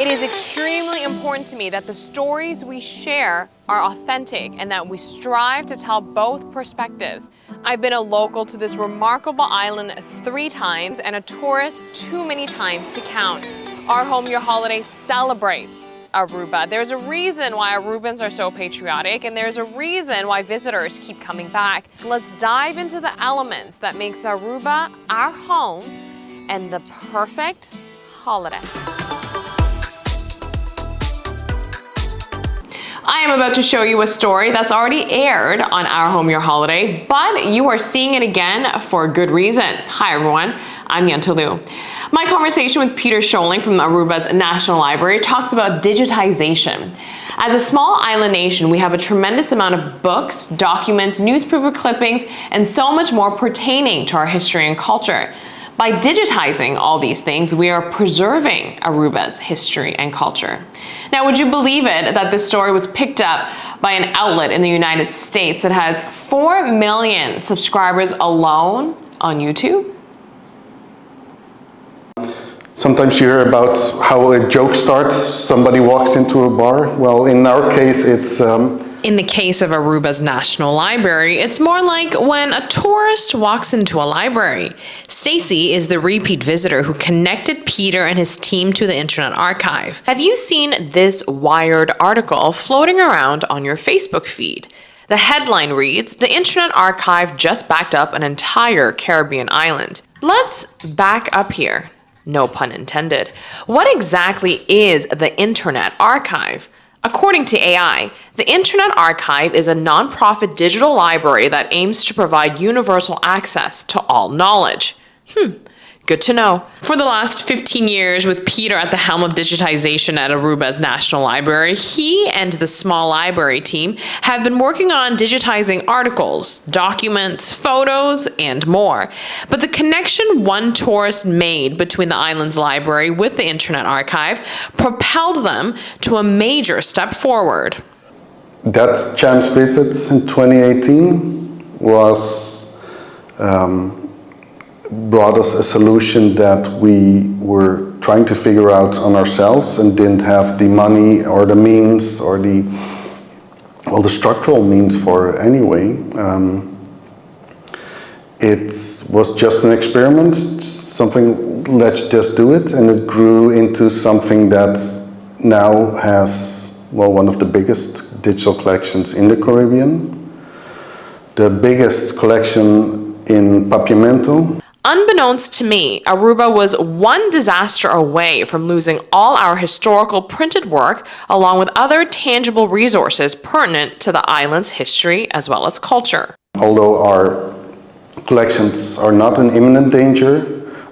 It is extremely important to me that the stories we share are authentic and that we strive to tell both perspectives. I've been a local to this remarkable island 3 times and a tourist too many times to count. Our Home Your Holiday celebrates Aruba. There's a reason why Arubans are so patriotic, and there's a reason why visitors keep coming back. Let's dive into the elements that makes Aruba our home and the perfect holiday. I am about to show you a story that's already aired on Our Home Your Holiday, but you are seeing it again for a good reason. Hi everyone, I'm Yantulu. My conversation with Peter Scholing from Aruba's National Library talks about digitization. As a small island nation, we have a tremendous amount of books, documents, newspaper clippings, and so much more pertaining to our history and culture. By digitizing all these things, we are preserving Aruba's history and culture. Now, would you believe it that this story was picked up by an outlet in the United States that has 4 million subscribers alone on YouTube? Sometimes you hear about how a joke starts, somebody walks into a bar. Well, in our case, it's... In the case of Aruba's National Library, it's more like when a tourist walks into a library. Stacy is the repeat visitor who connected Peter and his team to the Internet Archive. Have you seen this Wired article floating around on your Facebook feed? The headline reads, "The Internet Archive just backed up an entire Caribbean island." Let's back up here. No pun intended. What exactly is the Internet Archive? According to AI, the Internet Archive is a nonprofit digital library that aims to provide universal access to all knowledge. Good to know. For the last 15 years, with Peter at the helm of digitization at Aruba's National Library, he and the small library team have been working on digitizing articles, documents, photos, and more. But the connection one tourist made between the island's library with the Internet Archive propelled them to a major step forward. That chance visit in 2018 was brought us a solution that we were trying to figure out on ourselves and didn't have the money or the means or the structural means for anyway. It was just an experiment, something, let's just do it, and it grew into something that now has, well, one of the biggest digital collections in the Caribbean, the biggest collection in Papiamento. Unbeknownst to me, Aruba was one disaster away from losing all our historical printed work, along with other tangible resources pertinent to the island's history as well as culture. Although our collections are not in imminent danger,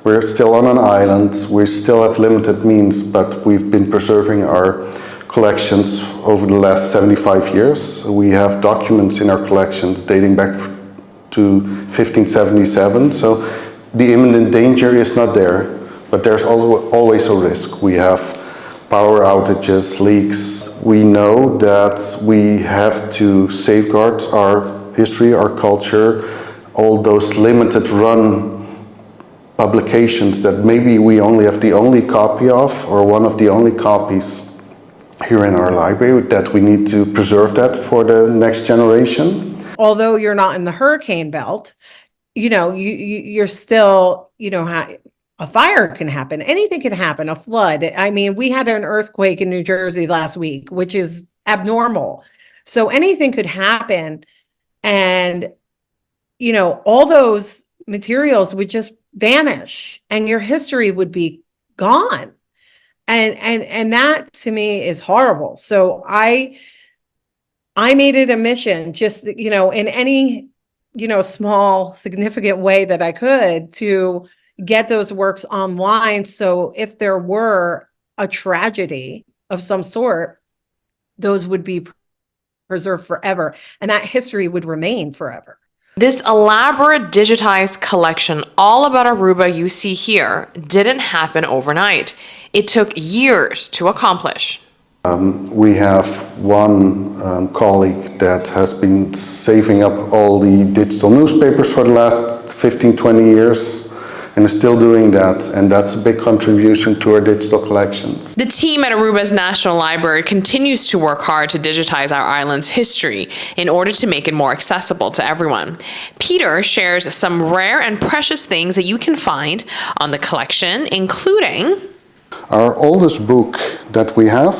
we're still on an island, we still have limited means, but we've been preserving our collections over the last 75 years. We have documents in our collections dating back to 1577, so the imminent danger is not there, but there's always a risk. We have power outages, leaks. We know that we have to safeguard our history, our culture, all those limited run publications that maybe we only have the only copy of, or one of the only copies here in our library, that we need to preserve that for the next generation. Although you're not in the hurricane belt, you're still, a fire can happen. Anything can happen, a flood. I mean, we had an earthquake in New Jersey last week, which is abnormal. So anything could happen. And, all those materials would just vanish and your history would be gone. And that to me is horrible. So I made it a mission just, in any small, significant way that I could to get those works online. So if there were a tragedy of some sort, those would be preserved forever. And that history would remain forever. This elaborate digitized collection all about Aruba you see here didn't happen overnight. It took years to accomplish. We have one colleague that has been saving up all the digital newspapers for the last 15, 20 years. and is still doing that, and that's a big contribution to our digital collections. The team at Aruba's National Library continues to work hard to digitize our island's history in order to make it more accessible to everyone. Peter shares some rare and precious things that you can find on the collection, including our oldest book that we have,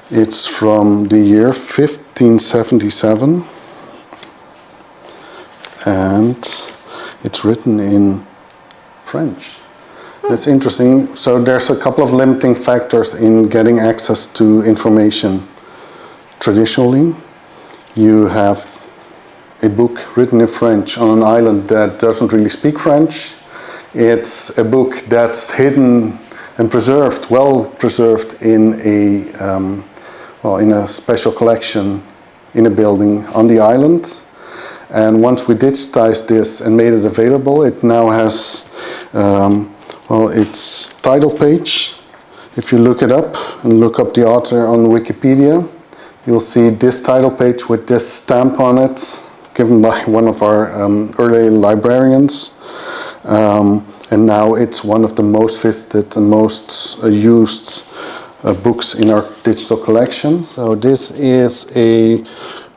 it's from the year 1577, and it's written in French. That's interesting. So there's a couple of limiting factors in getting access to information. Traditionally, you have a book written in French on an island that doesn't really speak French. It's a book that's hidden and preserved, well preserved in a special collection in a building on the island. And once we digitized this and made it available, it now has its title page. If you look it up and look up the author on Wikipedia, you'll see this title page with this stamp on it, given by one of our early librarians. And now it's one of the most visited and most used books in our digital collection. So this is a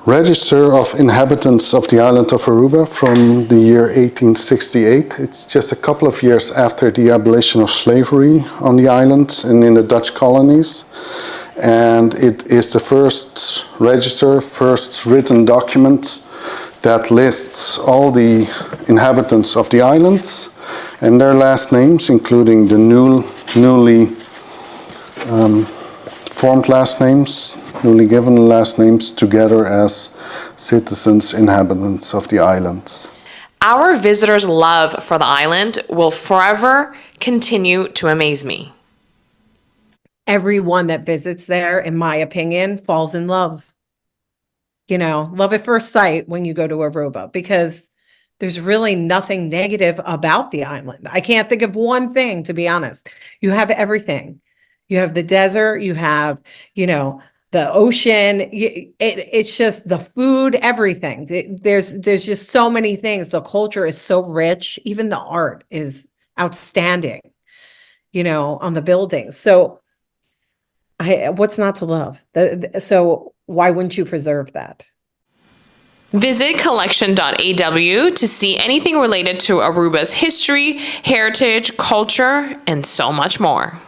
register of inhabitants of the island of Aruba from the year 1868. It's just a couple of years after the abolition of slavery on the island and in the Dutch colonies. And it is the first register, first written document that lists all the inhabitants of the island and their last names, including the newly formed last names, newly given last names, together as citizens, inhabitants of the islands. Our visitors' love for the island will forever continue to amaze me. Everyone that visits there, in my opinion, falls in love. You know, love at first sight when you go to Aruba, because there's really nothing negative about the island. I can't think of one thing, to be honest. You have everything. You have the desert, you have, the ocean. It's just the food, everything. There's just so many things. The culture is so rich. Even the art is outstanding, on the buildings. So what's not to love? So why wouldn't you preserve that? Visit collection.aw to see anything related to Aruba's history, heritage, culture, and so much more.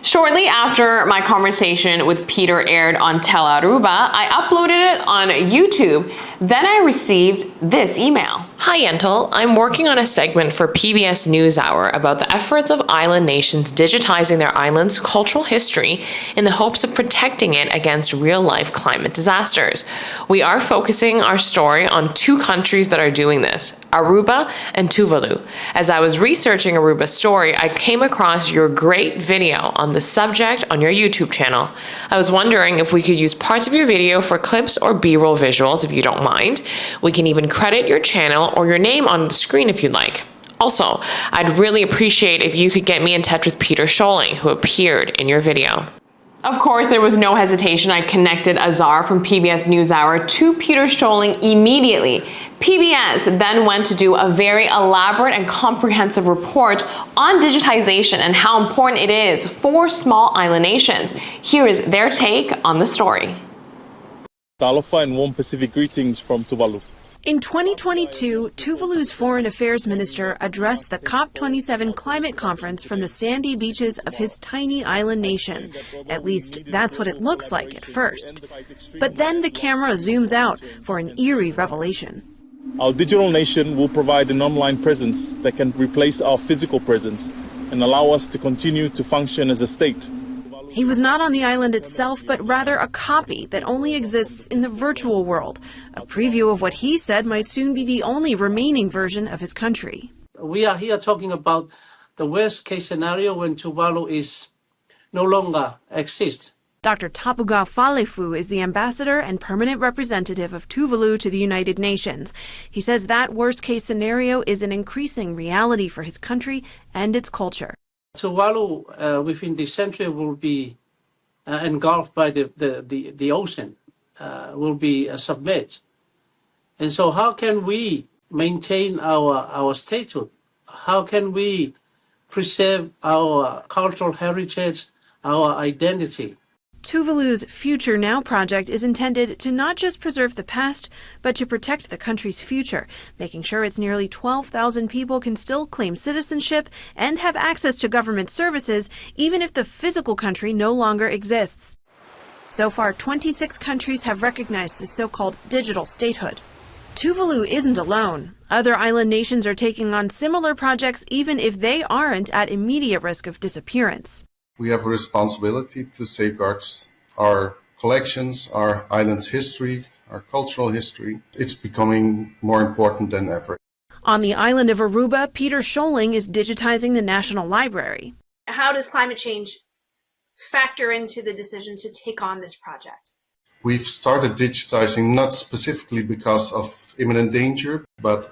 Shortly after my conversation with Peter aired on Tell Aruba, I uploaded it on YouTube. Then I received this email. Hi Yentl, I'm working on a segment for PBS NewsHour about the efforts of island nations digitizing their island's cultural history in the hopes of protecting it against real-life climate disasters. We are focusing our story on two countries that are doing this, Aruba and Tuvalu. As I was researching Aruba's story, I came across your great video on the subject on your YouTube channel. I was wondering if we could use parts of your video for clips or B-roll visuals if you don't mind. We can even credit your channel or your name on the screen if you'd like. Also, I'd really appreciate if you could get me in touch with Peter Scholing, who appeared in your video. Of course, there was no hesitation. I connected Azar from PBS NewsHour to Peter Scholing immediately. PBS then went to do a very elaborate and comprehensive report on digitization and how important it is for small island nations. Here is their take on the story. Aloha and warm Pacific greetings from Tuvalu. In 2022, Tuvalu's foreign affairs minister addressed the COP27 climate conference from the sandy beaches of his tiny island nation. At least that's what it looks like at first. But then the camera zooms out for an eerie revelation. Our digital nation will provide an online presence that can replace our physical presence and allow us to continue to function as a state. He was not on the island itself, but rather a copy that only exists in the virtual world. A preview of what he said might soon be the only remaining version of his country. We are here talking about the worst case scenario when Tuvalu is no longer exists. Dr. Tapuga Falefu is the ambassador and permanent representative of Tuvalu to the United Nations. He says that worst case scenario is an increasing reality for his country and its culture. Tuvalu within this century will be engulfed by the ocean, will be submerged. And so how can we maintain our statehood how can we preserve our cultural heritage, our identity. Tuvalu's Future Now project is intended to not just preserve the past, but to protect the country's future, making sure its nearly 12,000 people can still claim citizenship and have access to government services, even if the physical country no longer exists. So far, 26 countries have recognized the so-called digital statehood. Tuvalu isn't alone. Other island nations are taking on similar projects even if they aren't at immediate risk of disappearance. We have a responsibility to safeguard our collections, our island's history, our cultural history. It's becoming more important than ever. On the island of Aruba, Peter Scholing is digitizing the National Library. How does climate change factor into the decision to take on this project? We've started digitizing not specifically because of imminent danger, but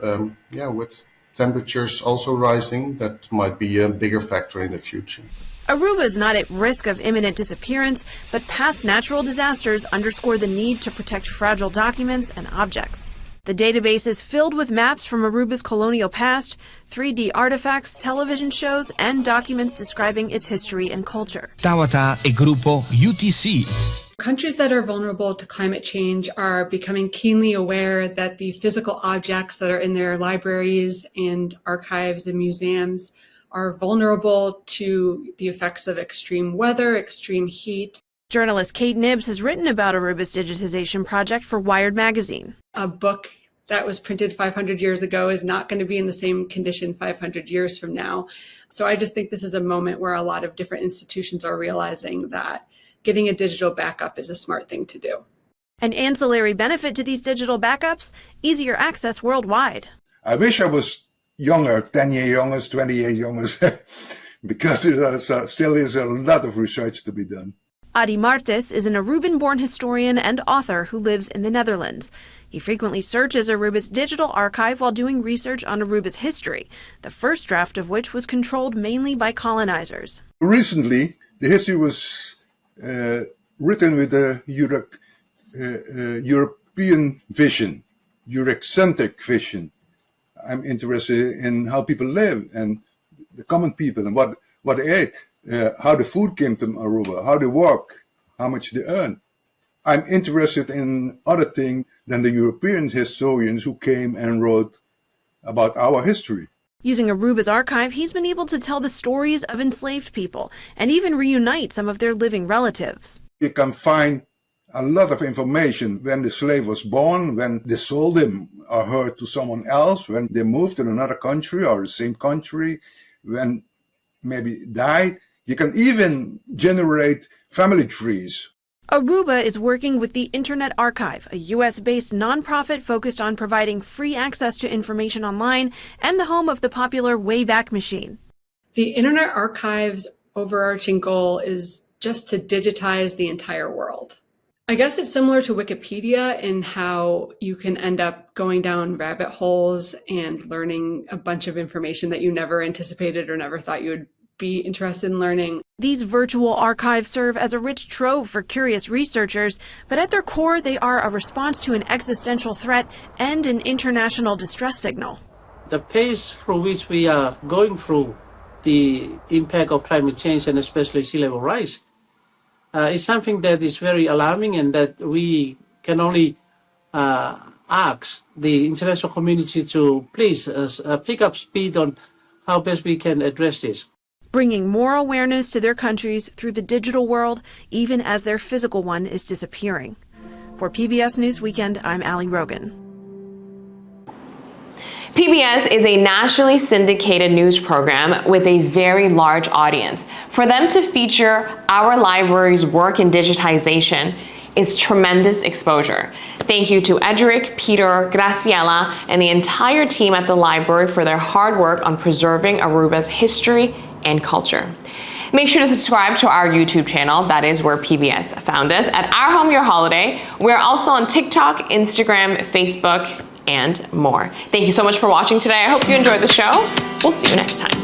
with temperatures also rising, that might be a bigger factor in the future. Aruba is not at risk of imminent disappearance, but past natural disasters underscore the need to protect fragile documents and objects. The database is filled with maps from Aruba's colonial past, 3D artifacts, television shows, and documents describing its history and culture. Tawata e Grupo UTC. Countries that are vulnerable to climate change are becoming keenly aware that the physical objects that are in their libraries and archives and museums are vulnerable to the effects of extreme weather, extreme heat. Journalist Kate Nibbs has written about Aruba's digitization project for Wired magazine. A book that was printed 500 years ago is not going to be in the same condition 500 years from now. So I just think this is a moment where a lot of different institutions are realizing that getting a digital backup is a smart thing to do. An ancillary benefit to these digital backups, easier access worldwide. I wish I was younger, 10 years younger, 20 years younger, because there still is a lot of research to be done. Adi Martes is an Aruban-born historian and author who lives in the Netherlands. He frequently searches Aruba's digital archive while doing research on Aruba's history, the first draft of which was controlled mainly by colonizers. Recently, the history was written with a European vision, Eurocentric vision. I'm interested in how people live and the common people and what they ate, how the food came to Aruba, how they work, how much they earn. I'm interested in other things than the European historians who came and wrote about our history. Using Aruba's archive, he's been able to tell the stories of enslaved people and even reunite some of their living relatives. You can find a lot of information when the slave was born, when they sold him or her to someone else, when they moved to another country or the same country, when maybe died. You can even generate family trees. Aruba is working with the Internet Archive, a U.S.-based nonprofit focused on providing free access to information online and the home of the popular Wayback Machine. The Internet Archive's overarching goal is just to digitize the entire world. I guess it's similar to Wikipedia in how you can end up going down rabbit holes and learning a bunch of information that you never anticipated or never thought you would be interested in learning. These virtual archives serve as a rich trove for curious researchers, but at their core, they are a response to an existential threat and an international distress signal. The pace through which we are going through the impact of climate change and especially sea level rise is something that is very alarming and that we can only ask the international community to please pick up speed on how best we can address this. Bringing more awareness to their countries through the digital world, even as their physical one is disappearing. For PBS News Weekend, I'm Ali Rogan. PBS is a nationally syndicated news program with a very large audience. For them to feature our library's work in digitization is tremendous exposure. Thank you to Edric, Peter, Graciela, and the entire team at the library for their hard work on preserving Aruba's history and culture. Make sure to subscribe to our YouTube channel. That is where PBS found us, at Our Home Your Holiday. We're also on TikTok, Instagram, Facebook, and more. Thank you so much for watching today. I hope you enjoyed the show. We'll see you next time.